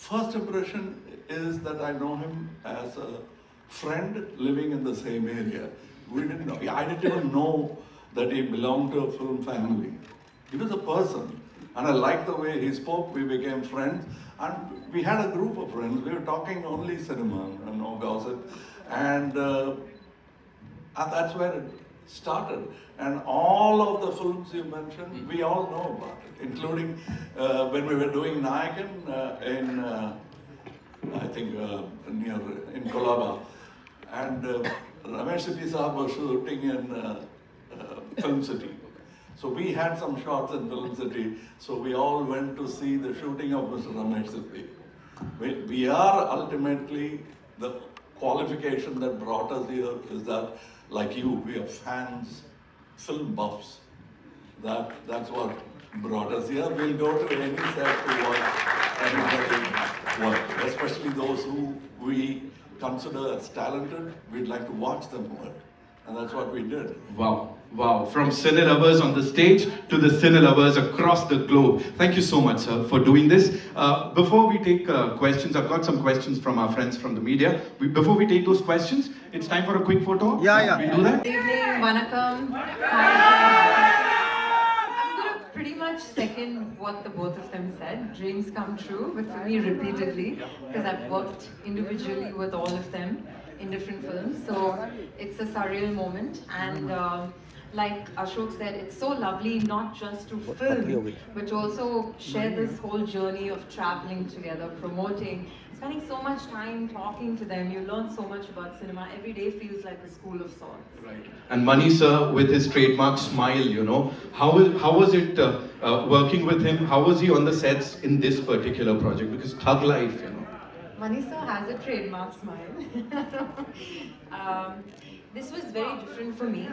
first impression is that I know him as a friend living in the same area. We didn't know. I didn't even know that he belonged to a film family. He was a person, and I liked the way he spoke. We became friends, and we had a group of friends. We were talking only cinema, no gossip, and that's where it started. And all of the films you mentioned, we all know about it, including when we were doing Nayakan in, I think, near in Kolaba. And Ramesh Saab was shooting in Film City. So we had some shots in Film City, so we all went to see the shooting of Mr. Ramesh Sippy. We are ultimately, the qualification that brought us here is that, like you, we are fans, film buffs. That's what brought us here. We'll go to any set to watch anybody work, especially those who we consider as talented. We'd like to watch them work. And that's what we did. Wow, wow. From cine lovers on the stage to the cine lovers across the globe. Thank you so much, sir, for doing this. Before we take questions, I've got some questions from our friends from the media. Before we take those questions, it's time for a quick photo. Yeah. We do that? Good evening, Vanakkam. Hi. I'm going to pretty much second what the both of them said. Dreams come true, but for me repeatedly, because I've worked individually with all of them in different films, so it's a surreal moment. And like Ashok said, it's so lovely not just to film, but to also share this whole journey of traveling together, promoting, spending so much time talking to them. You learn so much about cinema. Every day feels like a school of sorts. Right. And Mani sir, with his trademark smile, you know, how was it working with him? How was he on the sets in this particular project? Because Thug Life, you know. Mani sir has a trademark smile. This was very different for me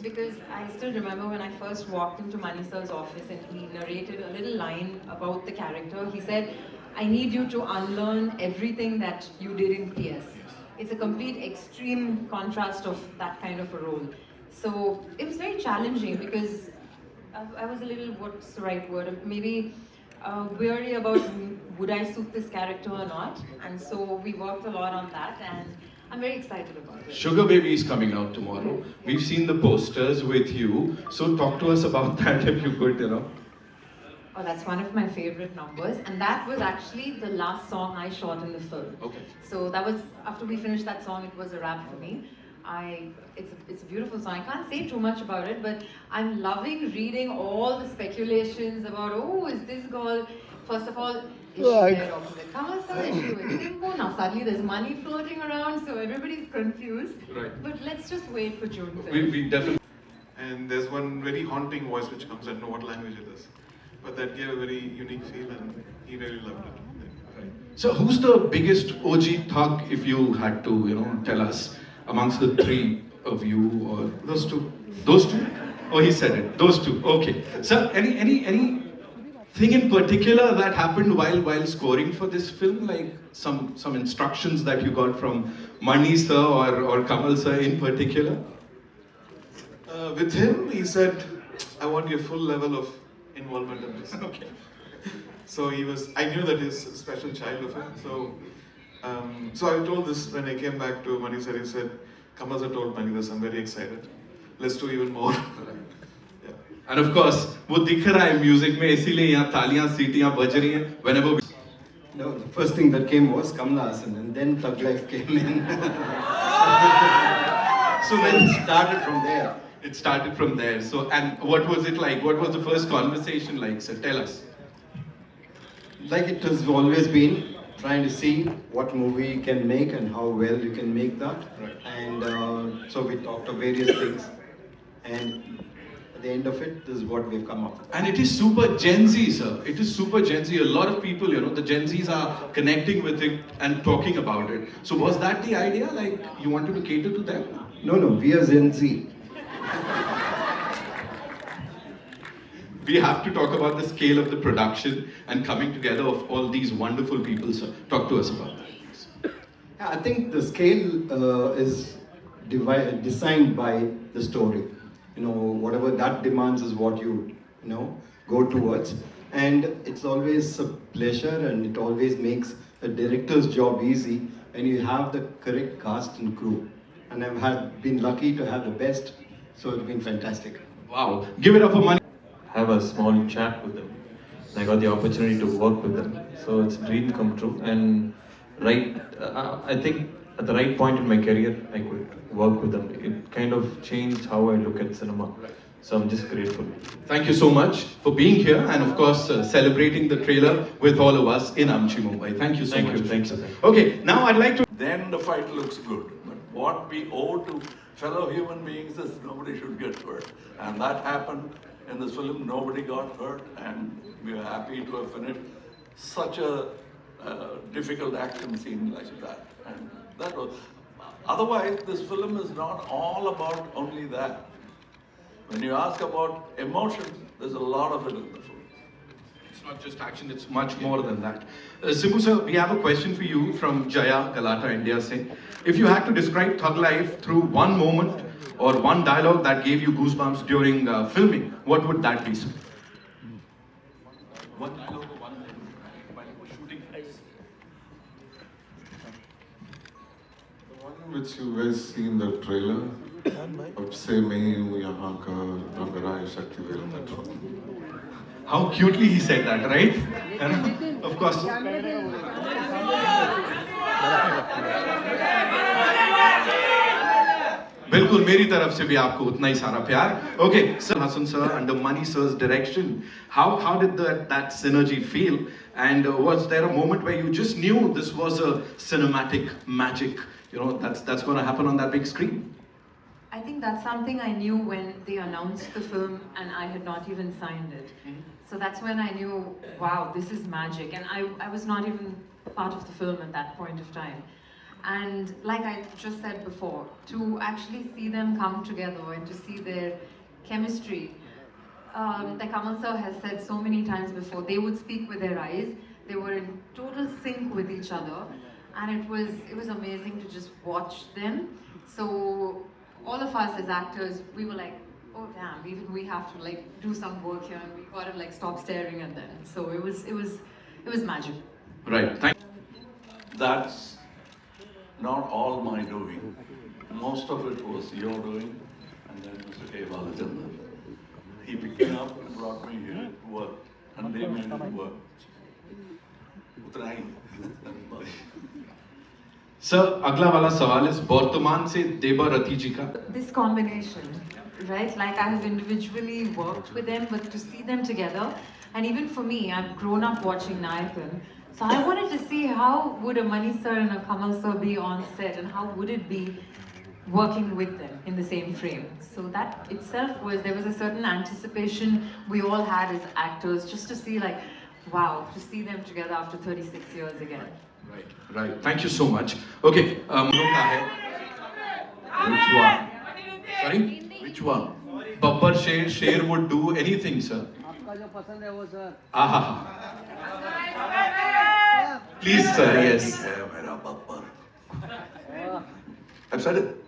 because I still remember when I first walked into Mani sir's office and he narrated a little line about the character. He said, I need you to unlearn everything that you did in PS. It's a complete extreme contrast of that kind of a role. So it was very challenging because I was a little, what's the right word, maybe weary about would I suit this character or not, and so we worked a lot on that, and I'm very excited about it. Sugar Baby is coming out tomorrow. We've seen the posters with you, so talk to us about that if you could, you know. Oh, that's one of my favorite numbers, and that was actually the last song I shot in the film. Okay. So that was, after we finished that song, it was a wrap for me. It's a beautiful song. I can't say too much about it, but I'm loving reading all the speculations about, oh, is this girl, first of all, is she there opposite Kamal Hasan? Is she with Timbo? Now suddenly there's money floating around, so everybody's confused. Right. But let's just wait for June 5th. We definitely. And there's one very haunting voice which comes, I don't know what language it is. But that gave a very unique feel and he really loved it. Right. So who's the biggest OG thug, if you had to, you know, tell us, amongst the three of you, or Those two. those two? Oh, he said it. Those two. Okay. Sir, any thing in particular that happened while scoring for this film, like some instructions that you got from Mani sir or Kamal sir in particular? With him, he said, I want your full level of involvement in this. Okay. So I knew that he's a special child of him. So I told this when I came back to Mani sir, he said, Kamal sir told Mani this, I'm very excited. Let's do even more. Yeah. And of course, वो दिख रहा है music में, इसीलिए यहाँ तालियां सीटियां बज रही हैं. Whenever we... No, the first thing that came was Kamal Hasan, and then Thug Life came in. So then it started from there. It started from there. So, and what was it like? What was the first conversation like, sir? Tell us. Like it has always been, trying to see what movie you can make and how well you can make that. Right. And so we talked of various things, and at the end of it, this is what we've come up with. And it is super Gen Z, sir. It is super Gen Z. A lot of people, you know, the Gen Zs are connecting with it and talking about it. So was that the idea? Like, you wanted to cater to them? No, we are Gen Z. We have to talk about the scale of the production and coming together of all these wonderful people, sir. Talk to us about that. Yeah, I think the scale is designed by the story. You know, whatever that demands is what you know, go towards. And it's always a pleasure, and it always makes a director's job easy, and you have the correct cast and crew. And been lucky to have the best, so it's been fantastic. Wow. Give it up for Mani. Have a small chat with them. I got the opportunity to work with them, so it's a dream come true. And I think at the right point in my career, I could work with them. It kind of changed how I look at cinema. So I'm just grateful. Thank you so much for being here and of course celebrating the trailer with all of us in Amchi, Mumbai. Thank you so much. Thank you. Okay, now I'd like to... Then the fight looks good. But what we owe to fellow human beings is nobody should get hurt. And that happened in this film. Nobody got hurt, and we are happy to have finished such a difficult action scene like that. And that was... Otherwise, this film is not all about only that. When you ask about emotion, there's a lot of it in the film. It's not just action, it's much more than that. Simbu sir, we have a question for you from Jaya Galata, India, saying, if you had to describe Thug Life through one moment or one dialogue that gave you goosebumps during filming, what would that be, sir? One dialogue or one thing while you were shooting? The one which you guys see in the trailer, अब से मैं हूँ यहाँ का रंगराय Sakthivel, that one. How cutely he said that, right? And of course. बिल्कुल मेरी तरफ से भी आपको उतना ही सारा प्यार. Okay, Sir Hasan sir, under Mani sir's direction, how did that synergy feel? And was there a moment where you just knew this was a cinematic magic? You know, that's going to happen on that big screen? I think that's something I knew when they announced the film and I had not even signed it. So that's when I knew, wow, this is magic. And I was not even part of the film at that point of time. And like I just said before, to actually see them come together and to see their chemistry, like Kamal sir has said so many times before, they would speak with their eyes. They were in total sync with each other. And it was amazing to just watch them. So all of us as actors, we were like, oh damn, even we have to like do some work here, and we gotta like stop staring at them. So it was magic. Right. Thank you. That's not all my doing. Most of it was your doing, and then Mr. K. Balachandran. He picked me up and brought me here to work, and they made it work. उतना ही. Sir, अगला वाला सवाल is वर्तमान से देबा रति जी का. This combination, right? Like I have individually worked with them, but to see them together, and even for me, I've grown up watching Nayakan. So I wanted to see how would a Mani sir and a Kamal sir be on set, and how would it be working with them in the same frame. So that itself there was a certain anticipation we all had as actors, just to see like, wow, to see them together after 36 years again. Right. Thank you so much. Okay. Which one? Sorry? Which one? Babbar Sher would do anything, sir. Aha. Please, sir. Yes. I've said it.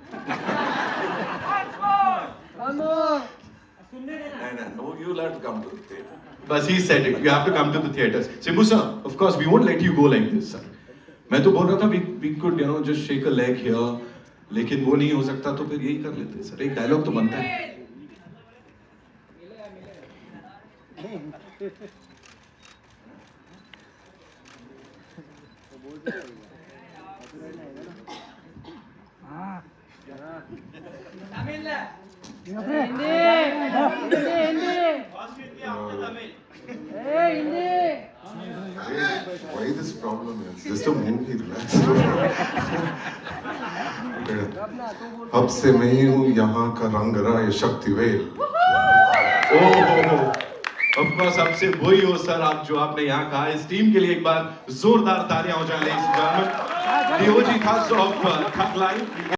No, you'll have to come to the theatre. But he said it. You have to come to the theatres. Simbu sir, of course, we won't let you go like this, sir. मैं तो बोल रहा था we could just shake a leg here, लेकिन वो नहीं हो सकता तो फिर यही कर लेते सर. एक डायलॉग तो बनता है. Why this problem is just a movie, relax. अब से मैं ही हूँ यहाँ का रंगराय शक्तिवेल. ओह, of course, अब से वही हो सर आप जो आपने यहाँ कहा. इस टीम के लिए एक बार जोरदार तालियां हो जाए, ladies and gentlemen. The OG cast of Thug Life.